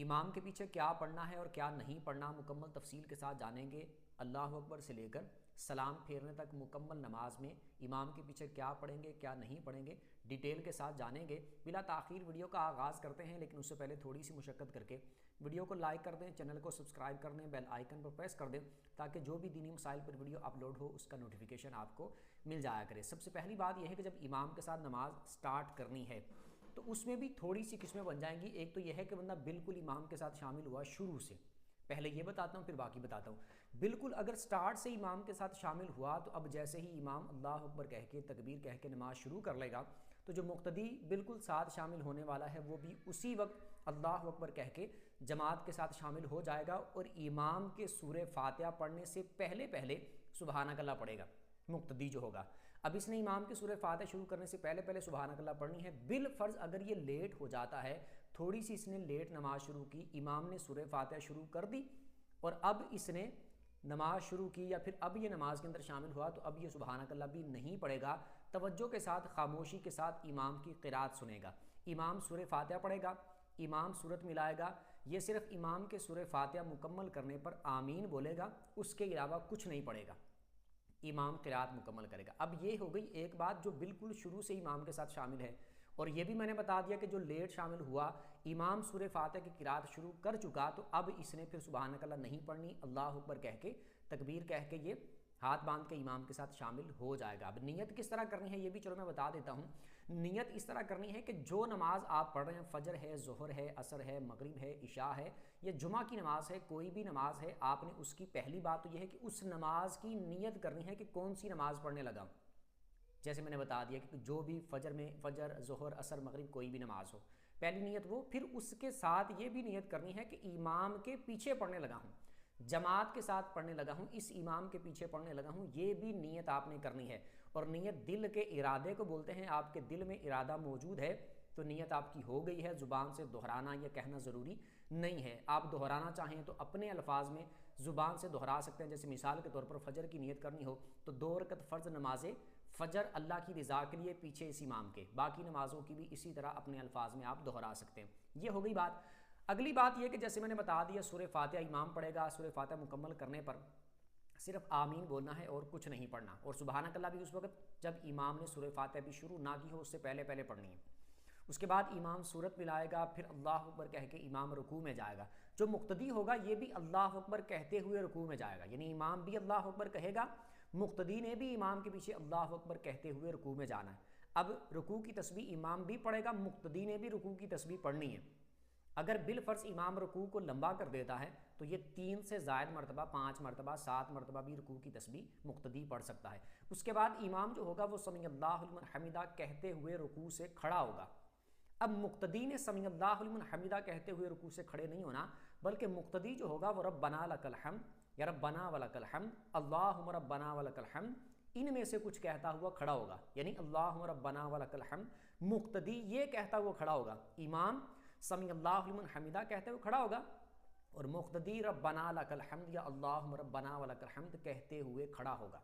امام کے پیچھے کیا پڑھنا ہے اور کیا نہیں پڑھنا مکمل تفصیل کے ساتھ جانیں گے۔ اللہ اکبر سے لے کر سلام پھیرنے تک مکمل نماز میں امام کے پیچھے کیا پڑھیں گے کیا نہیں پڑھیں گے ڈیٹیل کے ساتھ جانیں گے۔ بلا تاخیر ویڈیو کا آغاز کرتے ہیں، لیکن اس سے پہلے تھوڑی سی مشقت کر کے ویڈیو کو لائک کر دیں، چینل کو سبسکرائب کر دیں، بیل آئیکن پر پریس کر دیں تاکہ جو بھی دینی مسائل پر ویڈیو اپلوڈ ہو اس کا نوٹیفیکیشن آپ کو مل جایا کرے۔ سب سے پہلی بات یہ ہے کہ جب امام کے ساتھ نماز سٹارٹ کرنی ہے تو اس میں بھی تھوڑی سی قسمیں بن جائیں گی۔ ایک تو یہ ہے کہ بندہ بالکل امام کے ساتھ شامل ہوا شروع سے، پہلے یہ بتاتا ہوں پھر باقی بتاتا ہوں۔ بالکل اگر سٹارٹ سے امام کے ساتھ شامل ہوا تو اب جیسے ہی امام اللہ اکبر کہہ کے تکبیر کہہ کے نماز شروع کر لے گا تو جو مقتدی بالکل ساتھ شامل ہونے والا ہے وہ بھی اسی وقت اللہ اکبر کہہ کے جماعت کے ساتھ شامل ہو جائے گا، اور امام کے سورہ فاتحہ پڑھنے سے پہلے سبحانک اللہ پڑھے گا مقتدی جو ہوگا۔ اب اس نے امام کے سورہ فاتحہ شروع کرنے سے پہلے سبحانک اللہ پڑھنی ہے۔ بالفرض اگر یہ لیٹ ہو جاتا ہے، تھوڑی سی اس نے لیٹ نماز شروع کی، امام نے سورہ فاتحہ شروع کر دی اور اب اس نے نماز شروع کی یا پھر اب یہ نماز کے اندر شامل ہوا تو اب یہ سبحانک اللہ بھی نہیں پڑھے گا، توجہ کے ساتھ خاموشی کے ساتھ امام کی قرات سنے گا۔ امام سورہ فاتحہ پڑھے گا، امام سورت ملائے گا، یہ صرف امام کے سورہ فاتحہ مکمل کرنے پر آمین بولے گا، اس کے علاوہ کچھ نہیں پڑھے گا، امام قرات مکمل کرے گا۔ اب یہ ہو گئی ایک بات جو بالکل شروع سے امام کے ساتھ شامل ہے، اور یہ بھی میں نے بتا دیا کہ جو لیٹ شامل ہوا، امام سورہ فاتحہ کی قرات شروع کر چکا تو اب اس نے پھر سبحانک اللہ نہیں پڑھنی، اللہ اکبر کہہ کے تکبیر کہہ کے یہ ہاتھ باندھ کے امام کے ساتھ شامل ہو جائے گا۔ اب نیت کس طرح کرنی ہے یہ بھی چلو میں بتا دیتا ہوں۔ نیت اس طرح کرنی ہے کہ جو نماز آپ پڑھ رہے ہیں، فجر ہے، ظہر ہے، عصر ہے، مغرب ہے، عشاء ہے یا جمعہ کی نماز ہے، کوئی بھی نماز ہے، آپ نے اس کی پہلی بات تو یہ ہے کہ اس نماز کی نیت کرنی ہے کہ کون سی نماز پڑھنے لگا۔ جیسے میں نے بتا دیا کہ جو بھی فجر، ظہر، عصر، مغرب کوئی بھی نماز ہو، پہلی نیت وہ، پھر اس کے ساتھ یہ بھی نیت کرنی ہے کہ امام کے پیچھے پڑھنے لگا ہوں، جماعت کے ساتھ پڑھنے لگا ہوں، اس امام کے پیچھے پڑھنے لگا ہوں، یہ بھی نیت آپ نے کرنی ہے۔ اور نیت دل کے ارادے کو بولتے ہیں، آپ کے دل میں ارادہ موجود ہے تو نیت آپ کی ہو گئی ہے، زبان سے دہرانا یا کہنا ضروری نہیں ہے۔ آپ دہرانا چاہیں تو اپنے الفاظ میں زبان سے دہرا سکتے ہیں، جیسے مثال کے طور پر فجر کی نیت کرنی ہو تو 2 رکعت فرض نماز فجر اللہ کی رضا کے لیے پیچھے اس امام کے، باقی نمازوں کی بھی اسی طرح اپنے الفاظ میں آپ دہرا سکتے ہیں۔ یہ ہو گئی بات۔ اگلی بات یہ کہ جیسے میں نے بتا دیا سورہ فاتحہ امام پڑھے گا، سورہ فاتحہ مکمل کرنے پر صرف آمین بولنا ہے اور کچھ نہیں پڑھنا، اور سبحانک اللہ بھی اس وقت جب امام نے سورہ فاتحہ بھی شروع نہ کی ہو اس سے پہلے پڑھنی ہے۔ اس کے بعد امام سورت ملائے گا، پھر اللہ اکبر کہہ کے امام رکوع میں جائے گا۔ جو مقتدی ہوگا یہ بھی اللہ اکبر کہتے ہوئے رکوع میں جائے گا، یعنی امام بھی اللہ اکبر کہے گا، مقتدی نے بھی امام کے پیچھے اللہ اکبر کہتے ہوئے رکوع میں جانا ہے۔ اب رکوع کی تسبیح امام بھی پڑھے گا، مقتدی نے بھی رکوع کی تسبیح پڑھنی ہے۔ اگر بالفرض امام رکوع کو لمبا کر دیتا ہے تو یہ 3 سے زائد مرتبہ، 5 مرتبہ، 7 مرتبہ بھی رکوع کی تسبیح مقتدی پڑھ سکتا ہے۔ اس کے بعد امام جو ہوگا وہ سمیع اللہ لمن حمدہ کہتے ہوئے رکوع سے کھڑا ہوگا۔ اب مقتدی نے سمیع اللہ لمن حمدہ کہتے ہوئے رکوع سے کھڑے نہیں ہونا، بلکہ مقتدی جو ہوگا وہ ربنا لک الحمد یا ربنا ولک الحمد، اللہم ربنا ولک الحمد، ان میں سے کچھ کہتا ہوا کھڑا ہوگا، یعنی اللہم ربنا ولک الحمد مقتدی یہ کہتا ہوا کھڑا ہوگا، امام سمیع اللہ لمن حمدہ کہتے ہوئے کھڑا ہوگا اور مقتدی ربنا لک الحمد یا اللہم ربنا ولک الحمد کہتے ہوئے کھڑا ہوگا۔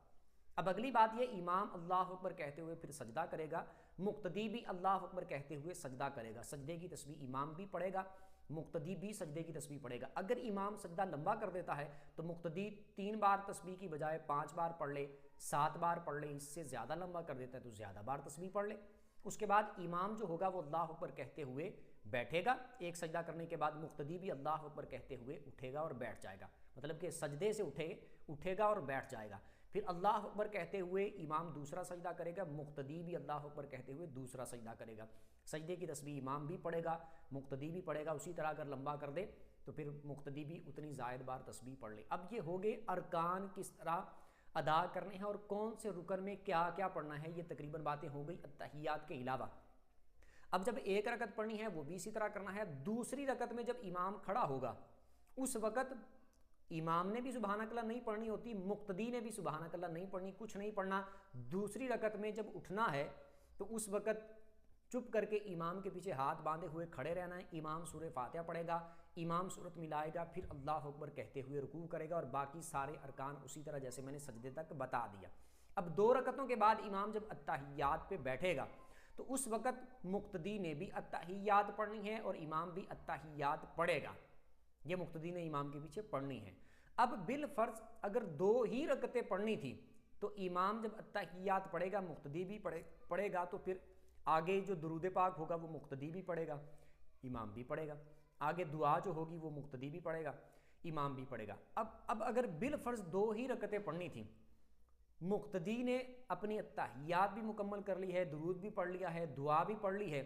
اب اگلی بات یہ، امام اللہ اکبر کہتے ہوئے پھر سجدہ کرے گا، مقتدی بھی اللہ اکبر کہتے ہوئے سجدہ کرے گا۔ سجدے کی تسبیح امام بھی پڑھے گا، مقتدی بھی سجدے کی تسبیح پڑھے گا۔ اگر امام سجدہ لمبا کر دیتا ہے تو مقتدی 3 بار تسبیح کی بجائے 5 بار پڑھ لے، 7 بار پڑھ لے، اس سے زیادہ لمبا کر دیتا ہے تو زیادہ بار تسبیح پڑھ لے۔ اس کے بعد امام جو ہوگا وہ اللہ اکبر کہتے ہوئے بیٹھے گا، ایک سجدہ کرنے کے بعد مقتدی بھی اللہ اکبر کہتے ہوئے اٹھے گا اور بیٹھ جائے گا، مطلب کہ سجدے سے اٹھے گا اور بیٹھ جائے گا۔ پھر اللہ اکبر کہتے ہوئے امام دوسرا سجدہ کرے گا، مقتدی بھی اللہ اکبر کہتے ہوئے دوسرا سجدہ کرے گا۔ سجدے کی تسبیح امام بھی پڑھے گا، مقتدی بھی پڑھے گا، اسی طرح اگر لمبا کر دے تو پھر مقتدی بھی اتنی زائد بار تسبیح پڑھ لے۔ اب یہ ہو گئے ارکان کس طرح ادا کرنے ہیں اور کون سے رکن میں کیا کیا پڑھنا ہے، یہ تقریباً باتیں ہو گئی التحیات کے علاوہ۔ اب جب 1 رکعت پڑھنی ہے وہ بھی اسی طرح کرنا ہے۔ دوسری رکعت میں جب امام کھڑا ہوگا اس وقت امام نے بھی سبحانک اللہ نہیں پڑھنی ہوتی، مقتدی نے بھی سبحانک اللہ نہیں پڑھنی، کچھ نہیں پڑھنا۔ دوسری رکعت میں جب اٹھنا ہے تو اس وقت چپ کر کے امام کے پیچھے ہاتھ باندھے ہوئے کھڑے رہنا ہے۔ امام سورہ فاتحہ پڑھے گا، امام سورت ملائے گا، پھر اللہ اکبر کہتے ہوئے رکوع کرے گا، اور باقی سارے ارکان اسی طرح جیسے میں نے سجدے تک بتا دیا۔ اب 2 رکعتوں کے بعد امام جب التحیات پہ بیٹھے گا تو اس وقت مقتدی نے بھی التحیات پڑھنی ہے اور امام بھی التحیات پڑھے گا، یہ مقتدی نے امام کے پیچھے پڑھنی ہے۔ اب بالفرض اگر 2 ہی رکعتیں پڑھنی تھی تو امام جب التحیات پڑھے گا مقتدی بھی پڑھے گا، تو پھر آگے جو درود پاک ہوگا وہ مقتدی بھی پڑھے گا، امام بھی پڑھے گا، آگے دعا جو ہوگی وہ مقتدی بھی پڑھے گا، امام بھی پڑھے گا۔ اب اگر بالفرض 2 ہی رکعتیں پڑھنی تھیں، مقتدی نے اپنی التحیات بھی مکمل کر لی ہے، درود بھی پڑھ لیا ہے، دعا بھی پڑھ لی ہے،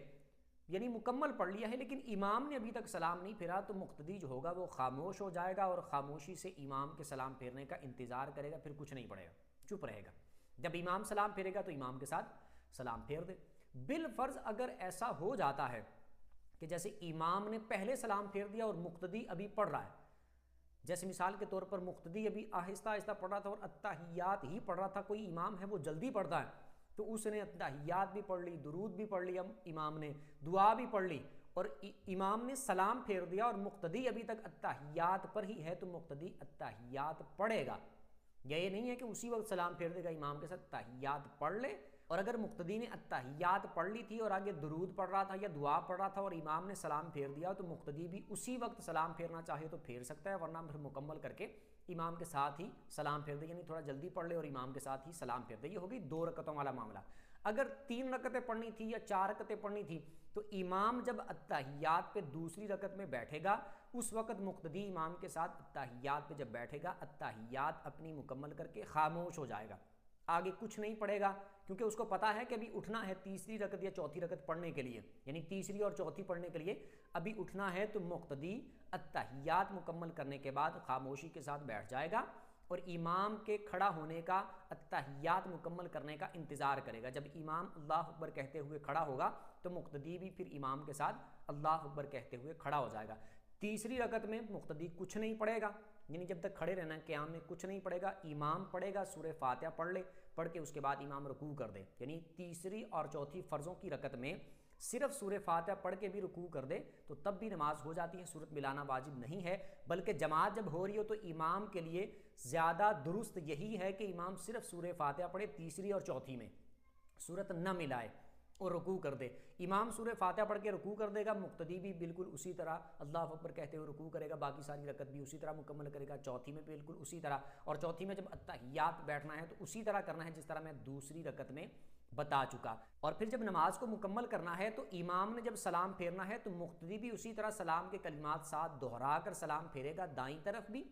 یعنی مکمل پڑھ لیا ہے، لیکن امام نے ابھی تک سلام نہیں پھیرا، تو مقتدی جو ہوگا وہ خاموش ہو جائے گا اور خاموشی سے امام کے سلام پھیرنے کا انتظار کرے گا، پھر کچھ نہیں پڑھے گا، چپ رہے گا۔ جب امام سلام پھیرے گا تو امام کے ساتھ سلام پھیر دے۔ بالفرض اگر ایسا ہو جاتا ہے کہ جیسے امام نے پہلے سلام پھیر دیا اور مقتدی ابھی پڑھ رہا ہے، جیسے مثال کے طور پر مقتدی ابھی آہستہ آہستہ پڑھ رہا تھا اور التحیات ہی پڑھ رہا تھا، کوئی امام ہے وہ جلدی پڑھتا ہے تو اس نے التحیات بھی پڑھ لی، درود بھی پڑھ لیا، امام نے دعا بھی پڑھ لی اور امام نے سلام پھیر دیا اور مقتدی ابھی تک التحیات پر ہی ہے، تو مقتدی التحیات پڑھے گا۔ یہ نہیں ہے کہ اسی وقت سلام پھیر دے گا، امام کے ساتھ التحیات پڑھ لے، اور اگر مقتدی نے التحیات پڑھ لی تھی اور آگے درود پڑھ رہا تھا یا دعا پڑھ رہا تھا اور امام نے سلام پھیر دیا، تو مقتدی بھی اسی وقت سلام پھیرنا چاہے تو پھیر سکتا ہے، ورنہ پھر مکمل کر کے امام کے ساتھ ہی سلام پھیر دے، یعنی تھوڑا جلدی پڑھ لے اور امام کے ساتھ ہی سلام پھیر دے۔ یہ ہوگی 2 رکعتوں والا معاملہ۔ اگر 3 رکعتیں پڑھنی تھی یا 4 رکعتیں پڑھنی تھی تو امام جب التحیات پہ دوسری رکعت میں بیٹھے گا، اس وقت مقتدی امام کے ساتھ التحیات پہ جب بیٹھے گا، التحیات اپنی مکمل کر کے خاموش ہو جائے گا، آگے کچھ نہیں پڑھے گا، کیونکہ اس کو پتا ہے کہ ابھی اٹھنا ہے تیسری رکعت یا چوتھی رکعت پڑھنے کے لیے، یعنی تیسری اور چوتھی پڑھنے کے لیے ابھی اٹھنا ہے، تو مقتدی التحیات مکمل کرنے کے بعد خاموشی کے ساتھ بیٹھ جائے گا اور امام کے کھڑا ہونے کا، التحیات مکمل کرنے کا انتظار کرے گا۔ جب امام اللہ اکبر کہتے ہوئے کھڑا ہوگا تو مقتدی بھی پھر امام کے ساتھ اللہ اکبر کہتے ہوئے کھڑا ہو جائے گا۔ تیسری رکعت میں مقتدی کچھ نہیں پڑھے گا، یعنی جب تک کھڑے رہنا ہے قیام میں کچھ نہیں پڑھے گا، امام پڑھے گا، سورہ فاتحہ پڑھ لے، پڑھ کے اس کے بعد امام رکوع کر دے، یعنی تیسری اور چوتھی فرضوں کی رکعت میں صرف سورہ فاتحہ پڑھ کے بھی رکوع کر دے تو تب بھی نماز ہو جاتی ہے، سورت ملانا واجب نہیں ہے، بلکہ جماعت جب ہو رہی ہو تو امام کے لیے زیادہ درست یہی ہے کہ امام صرف سورہ فاتحہ پڑھے، تیسری اور چوتھی میں سورت نہ ملائے اور رکوع کر دے۔ امام سورہ فاتحہ پڑھ کے رکوع کر دے گا، مقتدی بھی بالکل اسی طرح اللہ اکبر کہتے ہوئے رکوع کرے گا، باقی ساری رکعت بھی اسی طرح مکمل کرے گا، چوتھی میں بالکل اسی طرح، اور چوتھی میں جب التحیات بیٹھنا ہے تو اسی طرح کرنا ہے جس طرح میں دوسری رکعت میں بتا چکا۔ اور پھر جب نماز کو مکمل کرنا ہے تو امام نے جب سلام پھیرنا ہے تو مقتدی بھی اسی طرح سلام کے کلمات ساتھ دہرا کر سلام پھیرے گا، دائیں طرف بھی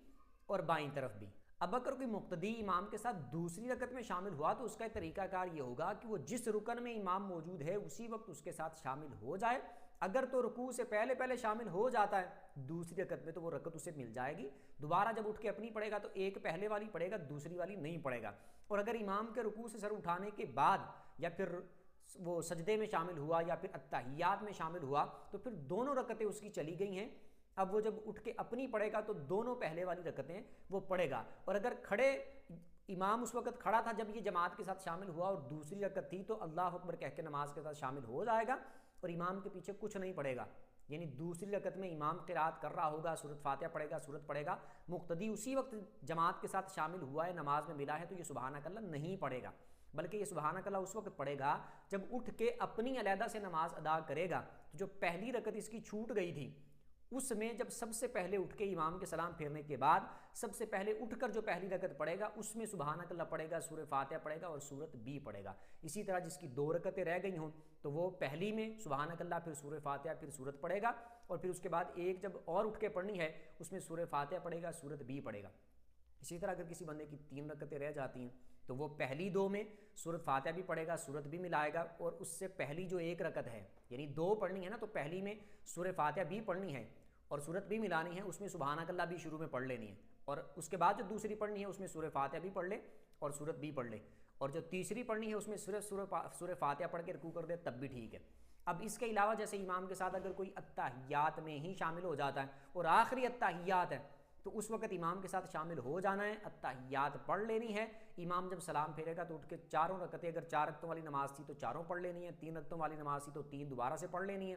اور بائیں طرف بھی۔ اب اگر کوئی مقتدی امام کے ساتھ دوسری رکعت میں شامل ہوا تو اس کا طریقہ کار یہ ہوگا کہ وہ جس رکن میں امام موجود ہے اسی وقت اس کے ساتھ شامل ہو جائے، اگر تو رکوع سے پہلے شامل ہو جاتا ہے دوسری رکعت میں تو وہ رکعت اسے مل جائے گی، دوبارہ جب اٹھ کے اپنی پڑھے گا تو ایک پہلے والی پڑھے گا، دوسری والی نہیں پڑھے گا۔ اور اگر امام کے رکوع سے سر اٹھانے کے بعد یا پھر وہ سجدے میں شامل ہوا یا پھر التحیات میں شامل ہوا تو پھر دونوں رکعتیں اس کی چلی گئی ہیں، اب وہ جب اٹھ کے اپنی پڑھے گا تو دونوں پہلے والی رکعتیں وہ پڑھے گا۔ اور اگر کھڑے امام اس وقت کھڑا تھا جب یہ جماعت کے ساتھ شامل ہوا اور دوسری رکعت تھی تو اللہ اکبر کہہ کے نماز کے ساتھ شامل ہو جائے گا اور امام کے پیچھے کچھ نہیں پڑھے گا، یعنی دوسری رکعت میں امام قرات کر رہا ہوگا، سورۃ فاتحہ پڑھے گا، سورت پڑھے گا، مقتدی اسی وقت جماعت کے ساتھ شامل ہوا ہے، نماز میں ملا ہے تو یہ سبحانک اللہ نہیں پڑھے گا، بلکہ یہ سبحانک اللہ اس وقت پڑھے گا جب اٹھ کے اپنی علیحدہ سے نماز ادا کرے گا۔ تو جو پہلی رکعت اس کی چھوٹ گئی تھی اس میں جب سب سے پہلے اٹھ کے امام کے سلام پھیرنے کے بعد سب سے پہلے اٹھ کر جو پہلی رکعت پڑھے گا اس میں سبحانک اللہ پڑھے گا، سورہ فاتحہ پڑھے گا اور سورت بھی پڑھے گا۔ اسی طرح جس کی 2 رکعتیں رہ گئی ہوں تو وہ پہلی میں سبحانک اللہ پھر سورہ فاتحہ پھر سورت پڑھے گا، اور پھر اس کے بعد ایک جب اور اٹھ کے پڑھنی ہے اس میں سورہ فاتحہ پڑھے گا، سورت بھی پڑھے گا۔ اسی طرح اگر کسی بندے کی 3 رکعتیں رہ جاتی ہیں تو وہ پہلی 2 میں سورۃ فاتحہ بھی پڑھے گا، سورت بھی ملائے گا، اور اس سے پہلی جو 1 رکعت ہے یعنی 2 پڑھنی ہے نا، تو پہلی میں سورہ فاتحہ بھی پڑھنی ہے اور سورت بھی ملانی ہے، اس میں سبحانک اللہ بھی شروع میں پڑھ لینی ہے، اور اس کے بعد جو دوسری پڑھنی ہے اس میں سورہ فاتحہ بھی پڑھ لے اور سورت بھی پڑھ لے، اور جو تیسری پڑھنی ہے اس میں صرف سورہ فاتحہ پڑھ کے رکوع کر دے تب بھی ٹھیک ہے۔ اب اس کے علاوہ جیسے امام کے ساتھ اگر کوئی التحیات میں ہی شامل ہو جاتا ہے اور آخری التحیات ہے تو اس وقت امام کے ساتھ شامل ہو جانا ہے، التحیات پڑھ لینی ہے، امام جب سلام پھیرے گا تو اٹھ کے 4 رکعتیں، اگر 4 رکعتوں والی نماز تھی تو 4 پڑھ لینی ہے، 3 رکعتوں والی نماز تھی تو 3 دوبارہ سے پڑھ لینی ہے،